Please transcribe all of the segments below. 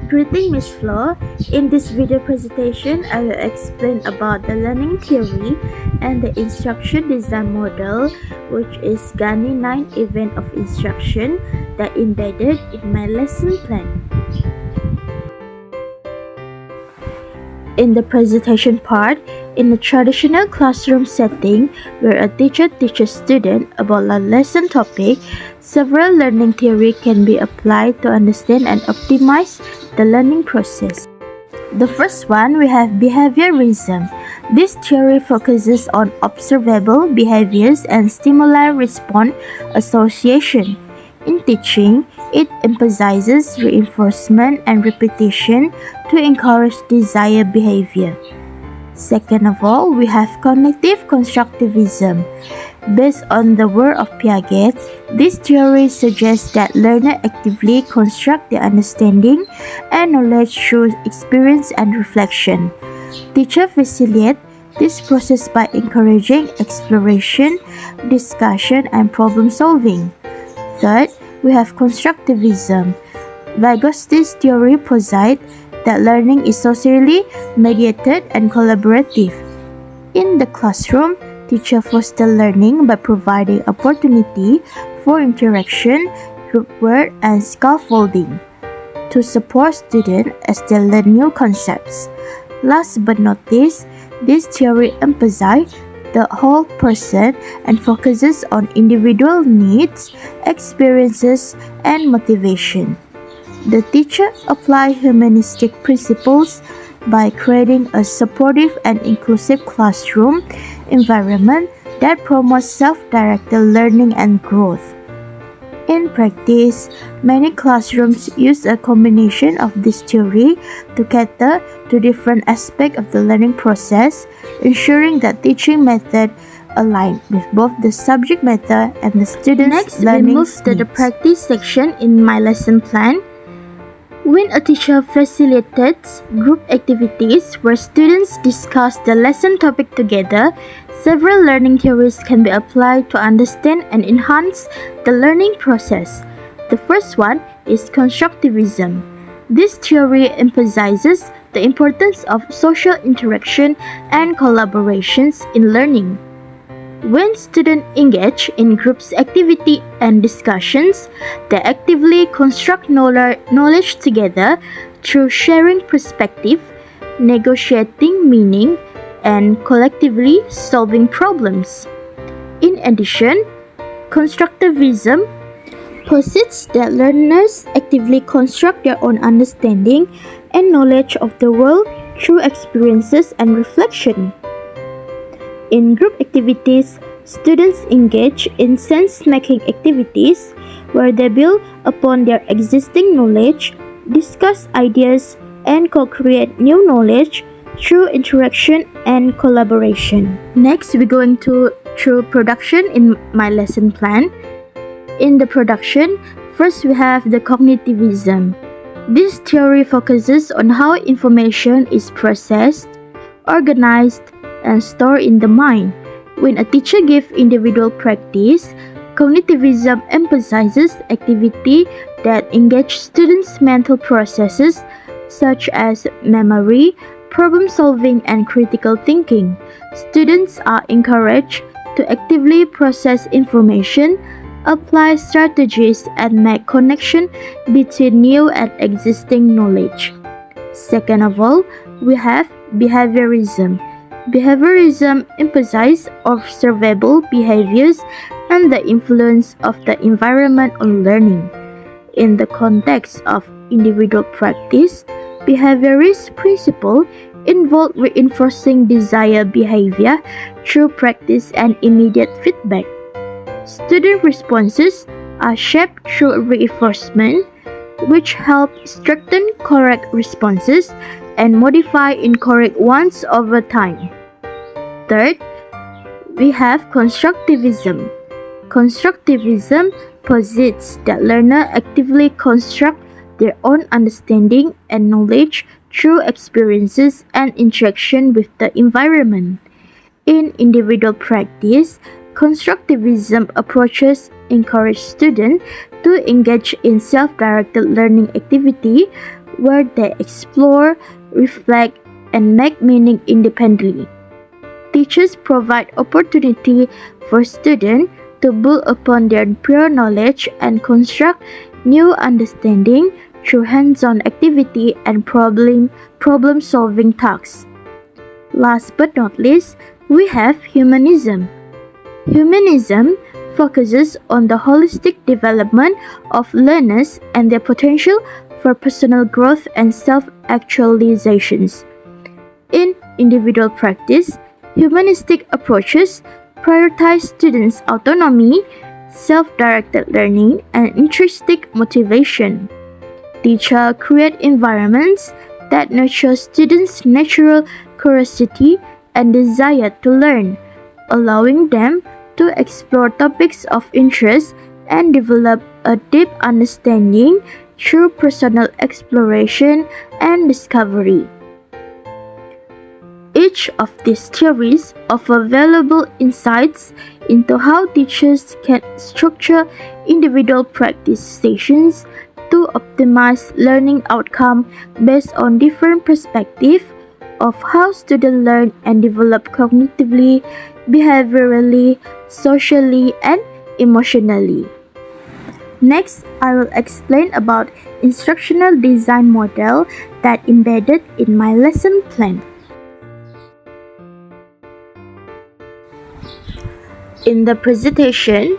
Greeting Ms. Flo. In this video presentation, I will explain about the learning theory and the instruction design model, which is Gani 9 event of instruction that embedded in my lesson plan. In the presentation part, in a traditional classroom setting where a teacher teaches students about a lesson topic, several learning theory can be applied to understand and optimize the learning process. The first one, we have behaviorism. This theory focuses on observable behaviors and stimuli-response association. In teaching, it emphasizes reinforcement and repetition to encourage desired behavior. Second of all, we have cognitive constructivism. Based on the work of Piaget, this theory suggests that learners actively construct their understanding and knowledge through experience and reflection. Teachers facilitate this process by encouraging exploration, discussion, and problem solving. Third, we have constructivism. Vygotski's theory posits that learning is socially mediated and collaborative. In the classroom, teachers foster learning by providing opportunity for interaction, group work, and scaffolding to support students as they learn new concepts. Last but not least, this theory emphasizes the whole person and focuses on individual needs, experiences, and motivation. The teacher applies humanistic principles by creating a supportive and inclusive classroom environment that promotes self-directed learning and growth. In practice, many classrooms use a combination of this theory to cater to different aspects of the learning process, ensuring that teaching methods align with both the subject matter and the students' learning needs. Next, we move to the practice section in my lesson plan. When a teacher facilitates group activities where students discuss the lesson topic together, several learning theories can be applied to understand and enhance the learning process. The first one is constructivism. This theory emphasizes the importance of social interaction and collaborations in learning. When students engage in groups activity and discussions, they actively construct knowledge together through sharing perspective, negotiating meaning, and collectively solving problems. In addition, constructivism posits that learners actively construct their own understanding and knowledge of the world through experiences and reflection. In group activities, students engage in sense-making activities where they build upon their existing knowledge, discuss ideas, and co-create new knowledge through interaction and collaboration. Next, we're going through production in my lesson plan. In the production, first we have the cognitivism. This theory focuses on how information is processed, organized, and stored in the mind. When a teacher gives individual practice, cognitivism emphasizes activity that engage students' mental processes such as memory, problem solving, and critical thinking. Students are encouraged to actively process information, apply strategies, and make connection between new and existing knowledge. Second of all, we have behaviorism. Behaviorism emphasizes observable behaviors and the influence of the environment on learning. In the context of individual practice, behaviorist principles involve reinforcing desired behavior through practice and immediate feedback. Student responses are shaped through reinforcement, which help strengthen correct responses and modify incorrect ones over time. Third, we have constructivism. Constructivism posits that learners actively construct their own understanding and knowledge through experiences and interaction with the environment. In individual practice, constructivism approaches encourage students to engage in self-directed learning activity where they explore, reflect, and make meaning independently. Teachers provide opportunity for students to build upon their prior knowledge and construct new understanding through hands-on activity and problem-solving tasks. Last but not least, we have humanism. Humanism focuses on the holistic development of learners and their potential for personal growth and self-actualizations. In individual practice, humanistic approaches prioritize students' autonomy, self-directed learning, and intrinsic motivation. Teachers create environments that nurture students' natural curiosity and desire to learn, allowing them to explore topics of interest and develop a deep understanding through personal exploration and discovery. Each of these theories offer valuable insights into how teachers can structure individual practice sessions to optimize learning outcome based on different perspectives of how students learn and develop cognitively, behaviorally, socially, and emotionally. Next, I will explain about instructional design model that embedded in my lesson plan. In the presentation,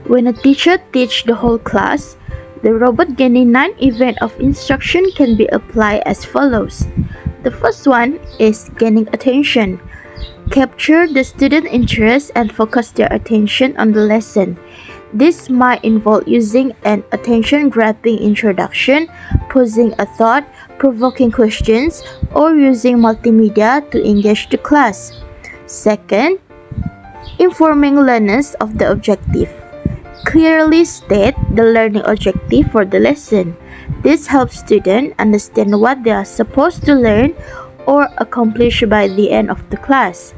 when a teacher teaches the whole class, the robot gaining 9 events of instruction can be applied as follows. The first one is gaining attention. Capture the student interest and focus their attention on the lesson. This might involve using an attention-grabbing introduction, posing a thought-provoking questions, or using multimedia to engage the class. Second, informing learners of the objective. Clearly state the learning objective for the lesson. This helps students understand what they are supposed to learn or accomplish by the end of the class.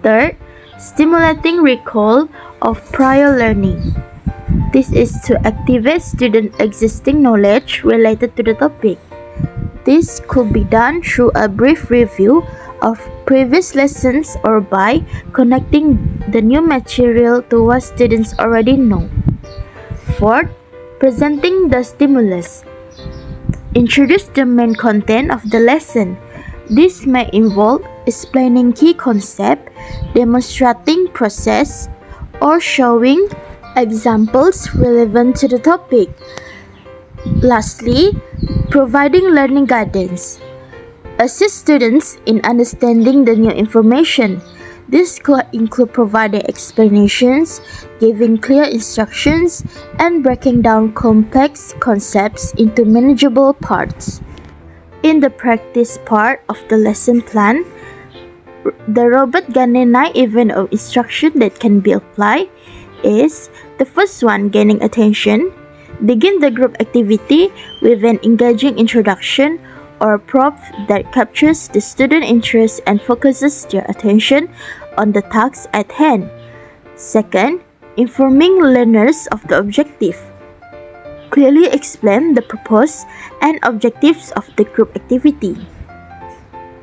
Third, stimulating recall of prior learning. This is to activate student existing knowledge related to the topic. This could be done through a brief review of previous lessons or by connecting the new material to what students already know. Fourth, presenting the stimulus. Introduce the main content of the lesson. This may involve explaining key concepts, demonstrating process, or showing examples relevant to the topic. Lastly, providing learning guidance. Assist students in understanding the new information. This could include providing explanations, giving clear instructions, and breaking down complex concepts into manageable parts. In the practice part of the lesson plan, the robot gaining 9 events of instruction that can be applied is the first one, gaining attention. Begin the group activity with an engaging introduction or prop that captures the student interest and focuses their attention on the task at hand. Second, informing learners of the objective. Clearly explain the purpose and objectives of the group activity.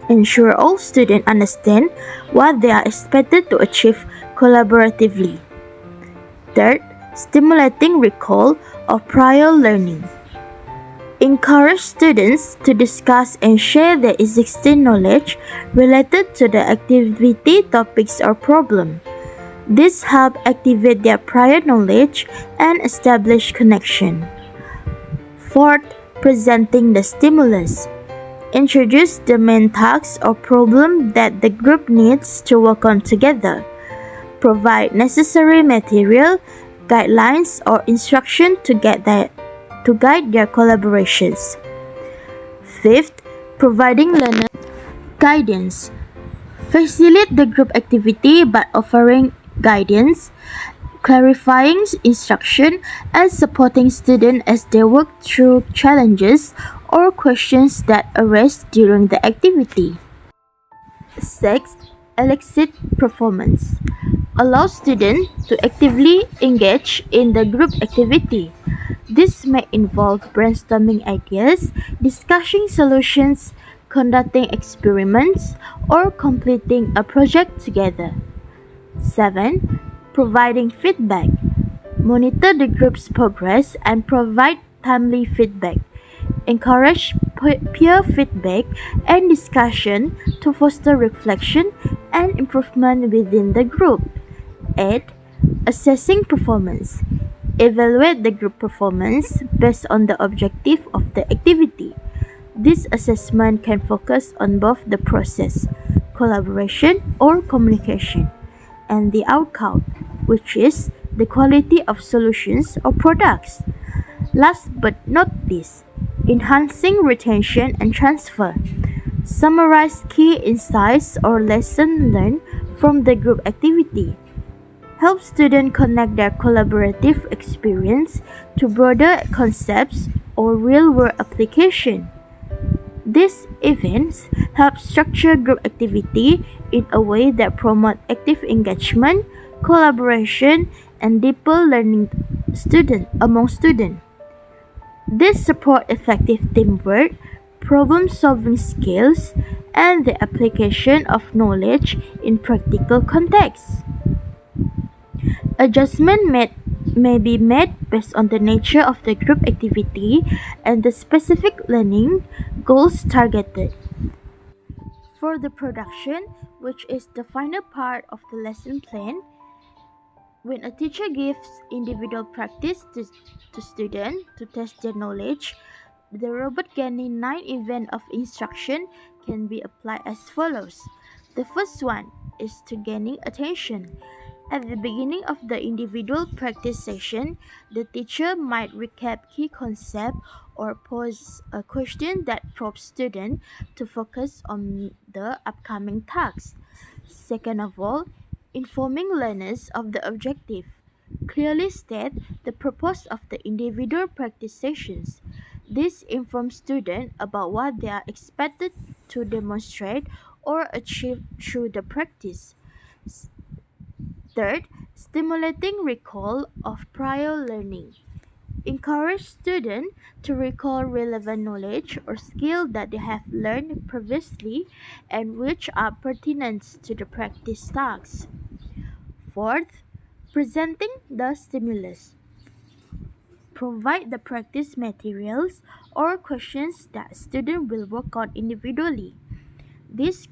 Ensure all students understand what they are expected to achieve collaboratively. Third, stimulating recall of prior learning. Encourage students to discuss and share their existing knowledge related to the activity, topics, or problem. This helps activate their prior knowledge and establish connection. Fourth, presenting the stimulus. Introduce the main task or problem that the group needs to work on together. Provide necessary material, guidelines, or instruction to guide their collaborations. Fifth, providing learner guidance. Facilitate the group activity by offering guidance, clarifying instruction, and supporting students as they work through challenges or questions that arise during the activity. Sixth, elicit performance. Allow students to actively engage in the group activity. This may involve brainstorming ideas, discussing solutions, conducting experiments, or completing a project together. 7. Providing feedback. Monitor the group's progress and provide timely feedback. Encourage peer feedback and discussion to foster reflection and improvement within the group. 8. Assessing performance. Evaluate the group performance based on the objective of the activity. This assessment can focus on both the process, collaboration, or communication, and the outcome, which is the quality of solutions or products. Last but not least, enhancing retention and transfer. Summarize key insights or lessons learned from the group activity. Help students connect their collaborative experience to broader concepts or real-world application. These events help structure group activity in a way that promote active engagement, collaboration, and deeper learning among students. This support effective teamwork, problem-solving skills, and the application of knowledge in practical contexts. May be made based on the nature of the group activity and the specific learning goals targeted. For the production, which is the final part of the lesson plan, when a teacher gives individual practice to students to test their knowledge, the robot gaining 9 events of instruction can be applied as follows. The first one is to gaining attention. At the beginning of the individual practice session, the teacher might recap key concepts or pose a question that probes students to focus on the upcoming tasks. Second of all, informing learners of the objective. Clearly state the purpose of the individual practice sessions. This informs students about what they are expected to demonstrate or achieve through the practice. Third, stimulating recall of prior learning. Encourage students to recall relevant knowledge or skill that they have learned previously and which are pertinent to the practice tasks. Fourth, presenting the stimulus. Provide the practice materials or questions that students will work on individually. This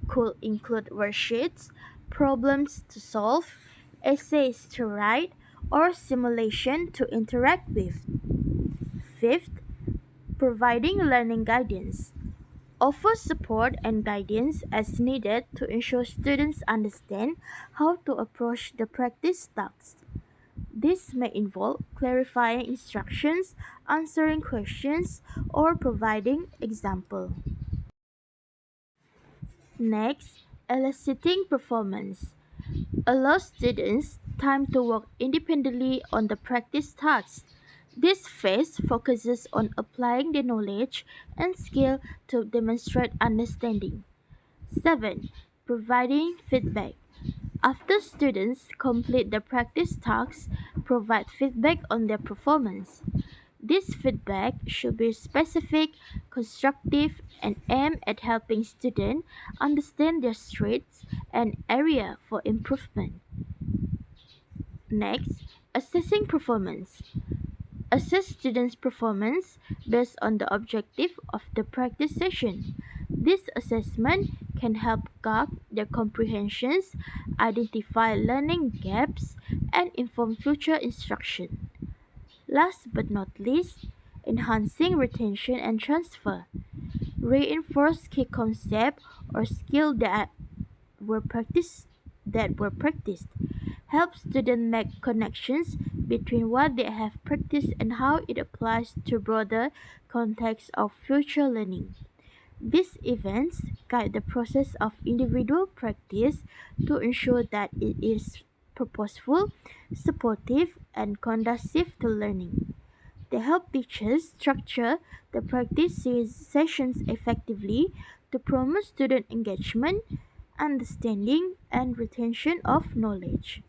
could include worksheets, problems to solve, essays to write, or simulation to interact with. Fifth, providing learning guidance. Offer support and guidance as needed to ensure students understand how to approach the practice tasks. This may involve clarifying instructions, answering questions, or providing example. Next, eliciting performance. Allow students time to work independently on the practice tasks. This phase focuses on applying the knowledge and skill to demonstrate understanding. 7. Providing feedback. After students complete the practice tasks, provide feedback on their performance. This feedback should be specific, constructive, and aimed at helping students understand their strengths and area for improvement. Next, assessing performance. Assess students' performance based on the objective of the practice session. This assessment can help gauge their comprehensions, identify learning gaps, and inform future instruction. Last but not least, enhancing retention and transfer. Reinforce key concepts or skills that were practiced. Help students make connections between what they have practiced and how it applies to broader context of future learning. These events guide the process of individual practice to ensure that it is purposeful, supportive, and conducive to learning. They help teachers structure the practice sessions effectively to promote student engagement, understanding, and retention of knowledge.